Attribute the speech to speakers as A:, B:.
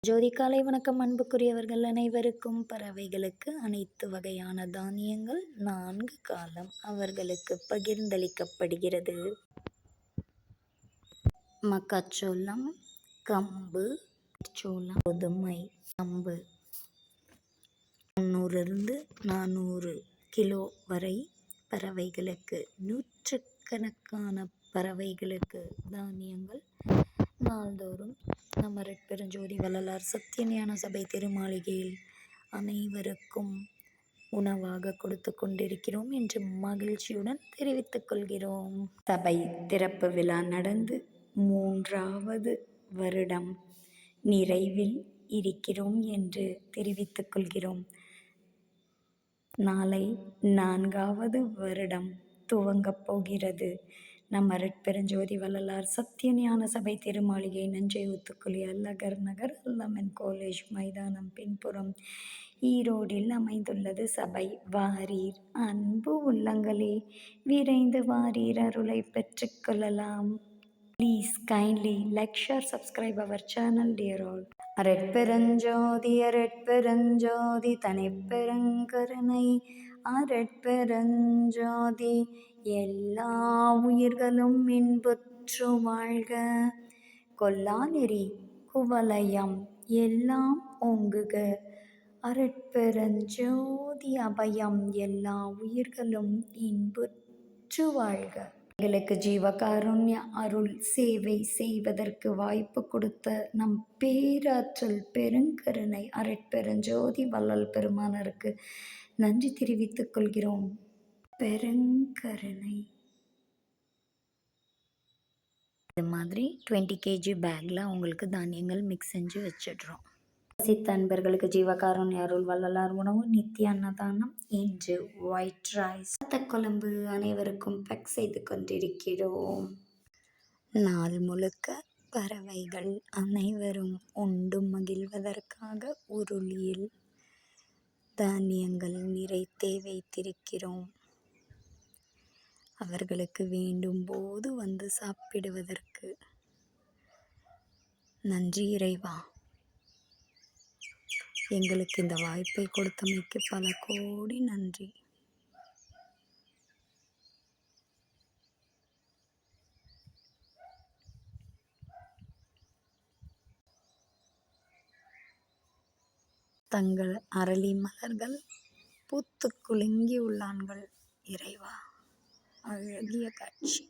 A: ஜோதி காலை வணக்கம். அன்புக்குரியவர்கள் அனைவருக்கும் பறவைகளுக்கு அனைத்து வகையான தானியங்கள் 4 காலம் அவர்களுக்கு பகிர்ந்தளிக்கப்படுகிறது. மக்காச்சோளம், கம்பு, சோளம், கோதுமை, கம்பு 300 400 கிலோ வரை பறவைகளுக்கு, நூற்றுக்கணக்கான பறவைகளுக்கு தானியங்கள் நாள்தோறும் நம்ம ரெட்பெருஞ்சோதி வள்ளலார் சத்தியஞான சபை திருமாளிகையில் அனைவருக்கும் உணவாக கொடுத்து கொண்டிருக்கிறோம் என்று மகிழ்ச்சியுடன் தெரிவித்துக் கொள்கிறோம். சபை திறப்பு விழா நடந்து 3வது வருடம் நிறைவில் இருக்கிறோம் என்று தெரிவித்துக் கொள்கிறோம். நாளை 4வது வருடம் துவங்கப் போகிறது. நம்ம ரெட்பெருஞ்சோதி வள்ளலார் சத்தியஞான சபை திருமாளிகை நஞ்சை ஊத்துக்குளி அல்லகர் நகர் அல்லமன் காலேஜ் மைதானம் பின்புறம் ஈரோடில் அமைந்துள்ளது சபை. வாரீர் அன்பு உள்ளங்களே, விரைந்து வாரீர் அருளை பெற்றுக் கொள்ளலாம். Please kindly like, share, subscribe our channel dear all. அரட்பெருஞ்சோதி அரட்பெருஞ்சோதி தனிப்பெருங்கருணை அரட்பெருஞ்சோதி எல்லா உயிர்களும் இன்புற்று வாழ்க. கொல்லாநெறி குவலயம் எல்லாம் ஓங்குக. அரட்பெருஞ்சோதி அபயம் எல்லா உயிர்களும் இன்புற்று வாழ்க. எங்களுக்கு ஜீவகாருண்ய அருள் சேவை செய்வதற்கு வாய்ப்பு கொடுத்த நம் பேராற்றல் பெருங்கருணை அரட்பெருஞ்சோதி வள்ளல் பெருமானருக்கு நன்றி தெரிவித்துக் கொள்கிறோம். பெருங்கருணை. இது மாதிரி 20 kg பேக்கில் உங்களுக்கு தானியங்கள் மிக்ஸ் செஞ்சு வச்சிடுறோம். பசித்த அன்பர்களுக்கு ஜீவகாருண்ய அருள் வள்ளலார் உணவு நித்திய அன்னதானம். இன்று ஒயிட் ரைஸ் குழம்பு அனைவருக்கும் பேக் செய்து கொண்டிருக்கிறோம். நாள் முழுக்க பறவைகள் அனைவரும் உண்டு மகிழ்வதற்காக உருளியில் தானியங்கள் நிறைத்தே வைத்திருக்கிறோம். அவர்களுக்கு வேண்டும் போது வந்து சாப்பிடுவதற்கு. நன்றி இறைவா, எங்களுக்கு இந்த வாய்ப்பை கொடுத்தமைக்கு பல கோடி நன்றி. தங்கள் அரளி மலர்கள் பூத்து குலுங்கி உள்ளான்கள். இறைவா, அழகிய காட்சி.